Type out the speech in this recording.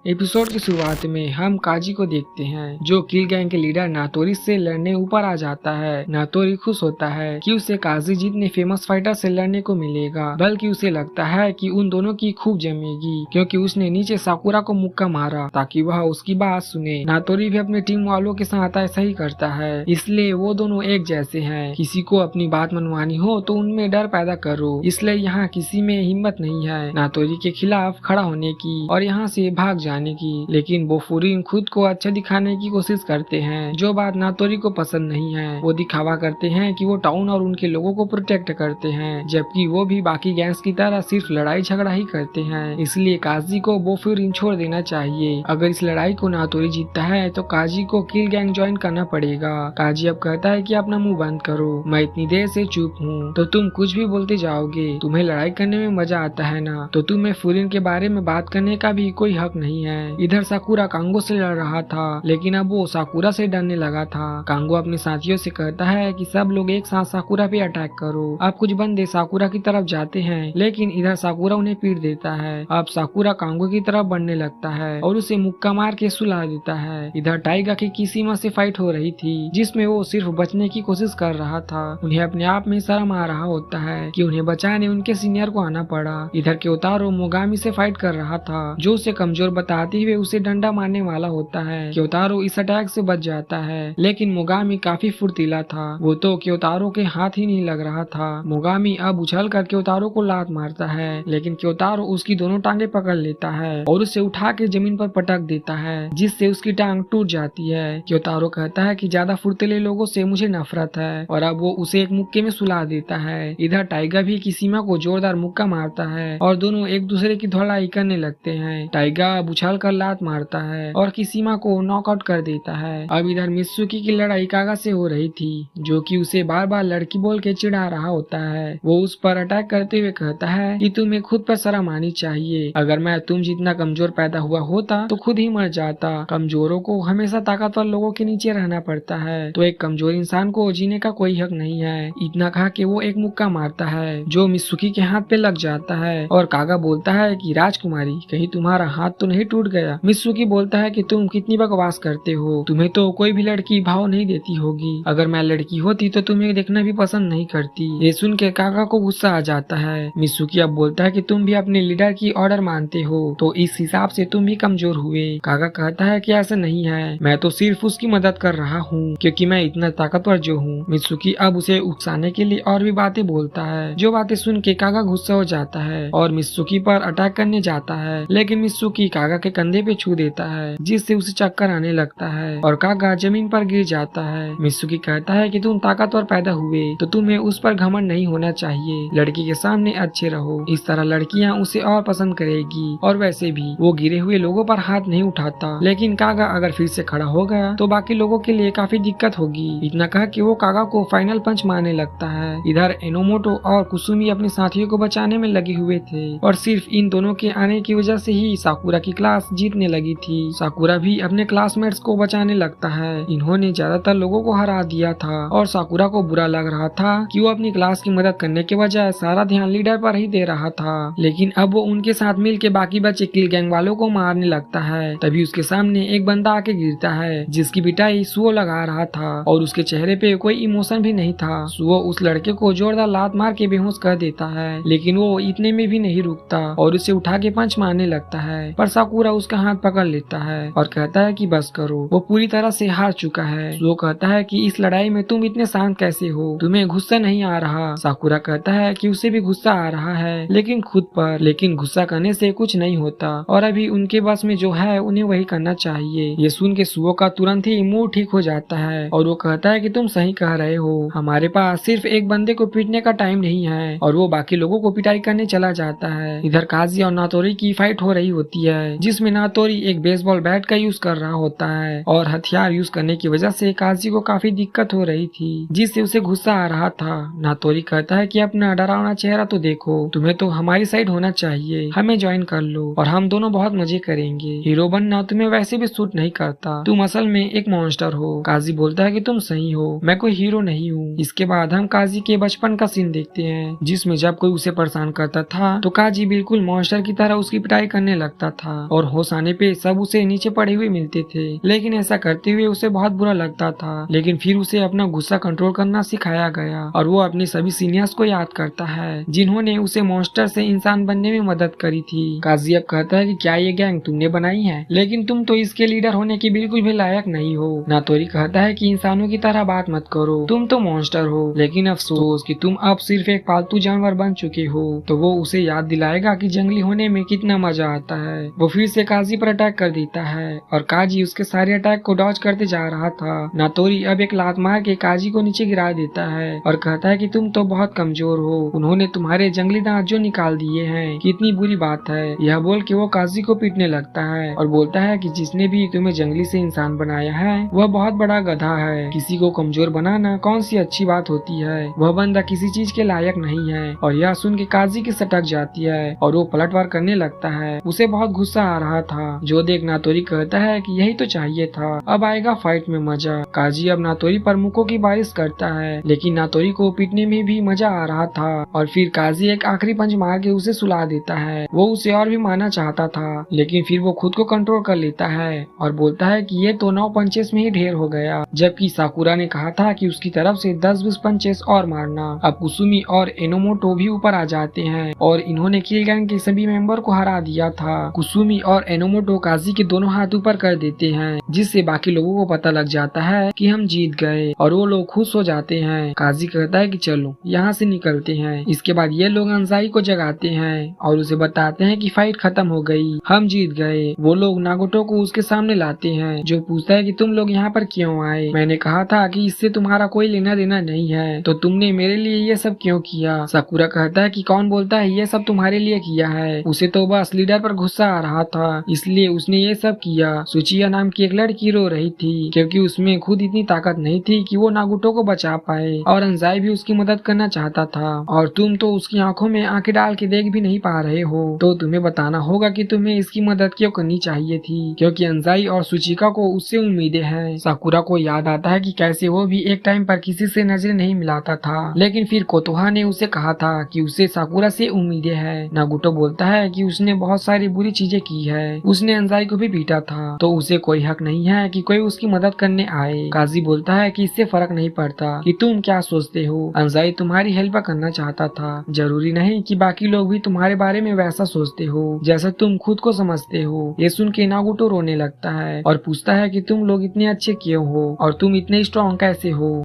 Episode की शुरुआत में हम काजी को देखते हैं जो किल गैंग के लीडर नातोरी से लड़ने ऊपर आ जाता है। नातोरी खुश होता है कि उसे काजी जितने फेमस फाइटर से लड़ने को मिलेगा, बल्कि उसे लगता है कि उन दोनों की खूब जमेगी क्योंकि उसने नीचे साकुरा को मुक्का मारा ताकि वह उसकी बात सुने। नातोरी भी अपने टीम वालों के साथ ऐसा ही करता है, इसलिए वो दोनों एक जैसे हैं। किसी को अपनी बात मनवानी हो तो उनमें डर पैदा करो, इसलिए यहाँ किसी में हिम्मत नहीं है नातोरी के खिलाफ खड़ा होने की और यहाँ से भाग जाने की। लेकिन बोफुरिन खुद को अच्छा दिखाने की कोशिश करते हैं, जो बात नातोरी को पसंद नहीं है। वो दिखावा करते हैं कि वो टाउन और उनके लोगों को प्रोटेक्ट करते हैं, जबकि वो भी बाकी गैंग्स की तरह सिर्फ लड़ाई झगड़ा ही करते हैं। इसलिए काजी को बोफुरिन छोड़ देना चाहिए। अगर इस लड़ाई को नातोरी जीतता है तो काजी को किल गैंग ज्वाइन करना पड़ेगा। काजी अब कहता है कि अपना मुंह बंद करो, मैं इतनी देर से चुप हूँ तो तुम कुछ भी बोलते जाओगे। तुम्हें लड़ाई करने में मजा आता है ना, तो तुम्हें फुरिन के बारे में बात करने का भी कोई हक नहीं है। इधर साकुरा कांगो से लड़ रहा था, लेकिन अब वो साकुरा से डरने लगा था। कांगो अपने साथियों से कहता है कि सब लोग एक साथ साकुरा पे अटैक करो। अब कुछ बंदे साकुरा की तरफ जाते हैं, लेकिन इधर साकुरा उन्हें पीट देता है। अब साकुरा कांगो की तरफ बढ़ने लगता है और उसे मुक्का मार के सुला देता है। इधर टाइगा की किसीमा से फाइट हो रही थी, जिसमें वो सिर्फ बचने की कोशिश कर रहा था। उन्हें अपने आप में शर्म आ रहा होता है कि उन्हें बचाने उनके सीनियर को आना पड़ा। इधर क्योतारो मोगामी से फाइट कर रहा था, जो उसे कमजोर बताते हुए उसे डंडा मारने वाला होता है। क्योतारो इस अटैक से बच जाता है, लेकिन मोगामी काफी फुर्तीला था। वो तो क्योतारो के हाथ ही नहीं लग रहा था। मोगामी अब उछल कर क्योतारो को लात मारता है, लेकिन क्योतारो उसकी दोनों टांगे पकड़ लेता है और उसे उठा के जमीन पर पटक देता है, जिससे उसकी टांग टूट जाती है। क्योतारो कहता है कि ज्यादा फुर्तीले लोगों से मुझे नफरत है, और अब वो उसे एक मुक्के में सुला देता है। इधर टाइगर भी किसीमा को जोरदार मुक्का मारता है और दोनों एक दूसरे की धुलाई करने लगते हैं। टाइगर उछल कर लात मारता है और किसीमा को नॉकआउट कर देता है। अब इधर मित्सुकी की लड़ाई कागा से हो रही थी, जो कि उसे बार बार लड़की बोल के चिढ़ा रहा होता है। वो उस पर अटैक करते हुए कहता है कि तुम्हें खुद पर शर्म आनी चाहिए। अगर मैं तुम जितना कमजोर पैदा हुआ होता तो खुद ही मर जाता। कमजोरों को हमेशा ताकतवर लोगों के नीचे रहना पड़ता है, तो एक कमजोर इंसान को जीने का कोई हक नहीं है। इतना कहा कि वो एक मुक्का मारता है जो मित्सुकी के हाथ पे लग जाता है और कागा बोलता है कि राजकुमारी, कहीं तुम्हारा हाथ तो नहीं टूट गया। मित्सुकी बोलता है कि तुम कितनी बकवास करते हो, तुम्हें तो कोई भी लड़की भाव नहीं देती होगी। अगर मैं लड़की होती तो तुम्हें देखना भी पसंद नहीं करती। ये सुन के कागा को गुस्सा आ जाता है। मित्सुकी अब बोलता है कि तुम भी अपने लीडर की ऑर्डर मानते हो, तो इस हिसाब से तुम भी कमजोर हुए। कागा कहता है कि ऐसा नहीं है, मैं तो सिर्फ उसकी मदद कर रहा हूँ क्योंकि मैं इतना ताकतवर जो हूँ। मित्सुकी अब उसे उकसाने के लिए और भी बातें बोलता है, जो बातें सुन के कागा गुस्सा हो जाता है और मित्सुकी पर अटैक करने जाता है, लेकिन मित्सुकी कागा के कंधे पे छू देता है, जिससे उसे चक्कर आने लगता है और कागा जमीन पर गिर जाता है। मित्सुकी कहता है कि तुम ताकतवर पैदा हुए तो तुम्हें उस पर घमंड नहीं होना चाहिए, लड़की के सामने अच्छे रहो, इस तरह लड़कियां उसे और पसंद करेगी। और वैसे भी वो गिरे हुए लोगों पर हाथ नहीं उठाता, लेकिन कागा अगर फिर से खड़ा हो गया तो बाकी लोगों के लिए काफी दिक्कत होगी। इतना कह के वो कागा को फाइनल पंच मारने लगता है। इधर एनोमोटो और कुसुमी अपने साथियों को बचाने में लगे हुए थे और सिर्फ इन दोनों के आने की वजह से ही साकुरा की क्लास जीतने लगी थी। साकुरा भी अपने क्लासमेट्स को बचाने लगता है। इन्होंने ज्यादातर लोगों को हरा दिया था और साकुरा को बुरा लग रहा था कि वो अपनी क्लास की मदद करने के बजाय सारा ध्यान लीडर पर ही दे रहा था। लेकिन अब वो उनके साथ मिल के बाकी बचे किल गैंग वालों को मारने लगता है। तभी उसके सामने एक बंदा आके गिरता है, जिसकी पिटाई सुओ लगा रहा था और उसके चेहरे पे कोई इमोशन भी नहीं था। सुओ उस लड़के को जोरदार लात मार के बेहोश कर देता है, लेकिन वो इतने में भी नहीं रुकता और उसे उठा के पंच मारने लगता है। पर साकुरा उसका हाथ पकड़ लेता है और कहता है कि बस करो, वो पूरी तरह से हार चुका है। सुओ कहता है कि इस लड़ाई में तुम इतने शांत कैसे हो, तुम्हें गुस्सा नहीं आ रहा। साकुरा कहता है कि उसे भी गुस्सा आ रहा है, लेकिन खुद पर। लेकिन गुस्सा करने से कुछ नहीं होता और अभी उनके बस में जो है उन्हें वही करना चाहिए। ये सुन के सुओ का तुरंत ही मूड ठीक हो जाता है और वो कहता है कि तुम सही कह रहे हो, हमारे पास सिर्फ एक बंदे को पीटने का टाइम नहीं है, और वो बाकी लोगों को पिटाई करने चला जाता है। इधर काजी और नातोरी की फाइट हो रही होती है, जिसमें नातोरी एक बेसबॉल बैट का यूज कर रहा होता है और हथियार यूज करने की वजह से काजी को काफी दिक्कत हो रही थी, जिससे उसे गुस्सा आ रहा था। नातोरी कहता है कि अपना डरावना चेहरा तो देखो, तुम्हें तो हमारी साइड होना चाहिए, हमें ज्वाइन कर लो और हम दोनों बहुत मजे करेंगे। हीरो बनना तुम्हें वैसे भी सूट नहीं करता, तुम असल में एक मॉन्स्टर हो। काजी बोलता है कि तुम सही हो, मैं कोई हीरो नहीं हूँ। इसके बाद हम काजी के बचपन का सीन देखते हैं, जिसमें जब कोई उसे परेशान करता था तो काजी बिल्कुल मॉन्स्टर की तरह उसकी पिटाई करने लगता था और होश आने पे सब उसे नीचे पड़े हुए मिलते थे। लेकिन ऐसा करते हुए उसे बहुत बुरा लगता था, लेकिन फिर उसे अपना गुस्सा कंट्रोल करना सिखाया गया और वो अपने सभी सीनियर्स को याद करता है जिन्होंने उसे मॉन्स्टर से इंसान बनने में मदद करी थी। काजी अब कहता है कि क्या ये गैंग तुमने बनाई है, लेकिन तुम तो इसके लीडर होने के बिल्कुल भी लायक नहीं हो। नातोरी कहता है कि इंसानों की तरह बात मत करो, तुम तो मॉन्स्टर हो, लेकिन अफसोस कि तुम अब सिर्फ एक पालतू जानवर बन चुके हो। तो वो उसे याद दिलाएगा कि जंगली होने में कितना मजा आता है। वो फिर से काजी पर अटैक कर देता है और काजी उसके सारे अटैक को डॉज करते जा रहा था। नातोरी अब एक लात मार के काजी को नीचे गिरा देता है और कहता है कि तुम तो बहुत कमजोर हो, उन्होंने तुम्हारे जंगली दांत जो निकाल दिए हैं, कितनी बुरी बात है। यह बोल के वो काजी को पीटने लगता है और बोलता है कि जिसने भी तुम्हें जंगली से इंसान बनाया है वह बहुत बड़ा गधा है, किसी को कमजोर बनाना कौन सी अच्छी बात होती है, वह बंदा किसी चीज के लायक नहीं है। और यह सुन के काजी की सटक जाती है और वो पलटवार करने लगता है। उसे बहुत गुस्सा आ रहा था, जो देख नातोरी कहता है कि यही तो चाहिए था, अब आएगा फाइट में मजा। काजी अब नातोरी पर मुक्कों की बारिश करता है, लेकिन नातोरी को पीटने में भी मजा आ रहा था। और फिर काजी एक आखिरी पंच मार के उसे सुला देता है। वो उसे और भी मारना चाहता था, लेकिन फिर वो खुद को कंट्रोल कर लेता है और बोलता है कि ये तो 9 पंचेस में ही ढेर हो गया, जबकि साकुरा ने कहा था कि उसकी तरफ से 10-20 पंचेस और मारना। अब कुसुमी और एनोमोटो भी ऊपर आ जाते हैं और इन्होंने किल गैंग के सभी मेंबर को हरा दिया था। कुसुमी और एनोमोटो काजी के दोनों हाथ ऊपर कर देते हैं, जिससे बाकी लोगों को पता लग जाता है कि हम जीत गए और वो लोग खुश हो जाते हैं। काजी कहता है कि चलो यहाँ से निकलते हैं। इसके बाद ये लोग अंजाई को जगाते हैं और उसे बताते हैं कि फाइट खत्म हो गई, हम जीत गए। वो लोग नागोटो को उसके सामने लाते हैं, जो पूछता है कि तुम लोग यहाँ पर क्यों आए, मैंने कहा था कि इससे तुम्हारा कोई लेना देना नहीं है, तो तुमने मेरे लिए ये सब क्यों किया। साकुरा कहता है कि कौन बोलता है ये सब तुम्हारे लिए किया है, उसे तो बस लीडर पर गुस्सा आ रहा था, इसलिए उसने ये सब किया। सुचिया नाम की एक लड़की रो रही थी क्योंकि उसमें खुद इतनी ताकत नहीं थी कि वो नागुटो को बचा पाए और अंजाई भी उसकी मदद करना चाहता था, और तुम तो उसकी आंखों में आंखें डाल के देख भी नहीं पा रहे हो, तो तुम्हें बताना होगा कि तुम्हें इसकी मदद क्यों करनी चाहिए थी, क्योंकि अंजाई और सुचिका को उससे उम्मीदें हैं। साकुरा को याद आता है कि कैसे वो भी एक टाइम पर किसी से नजरें नहीं मिलाता था, लेकिन फिर कोतोहा ने उसे कहा था कि उसे साकुरा से उम्मीदें हैं। नागुटो बोलता है कि उसने बहुत सारी बुरी चीजें की है, उसने अंजाई को भी पीटा था, तो उसे कोई हक नहीं है कि कोई उसकी मदद करने आए। काजी बोलता है कि इससे फर्क नहीं पड़ता कि तुम क्या सोचते हो, अंजाई तुम्हारी हेल्प करना चाहता था, जरूरी नहीं कि बाकी लोग भी तुम्हारे बारे में वैसा सोचते हो जैसा तुम खुद को समझते हो। ये सुन के नागुटो रोने लगता है और पूछता है कि तुम लोग इतने अच्छे क्यों हो और तुम इतने स्ट्रॉन्ग कैसे हो।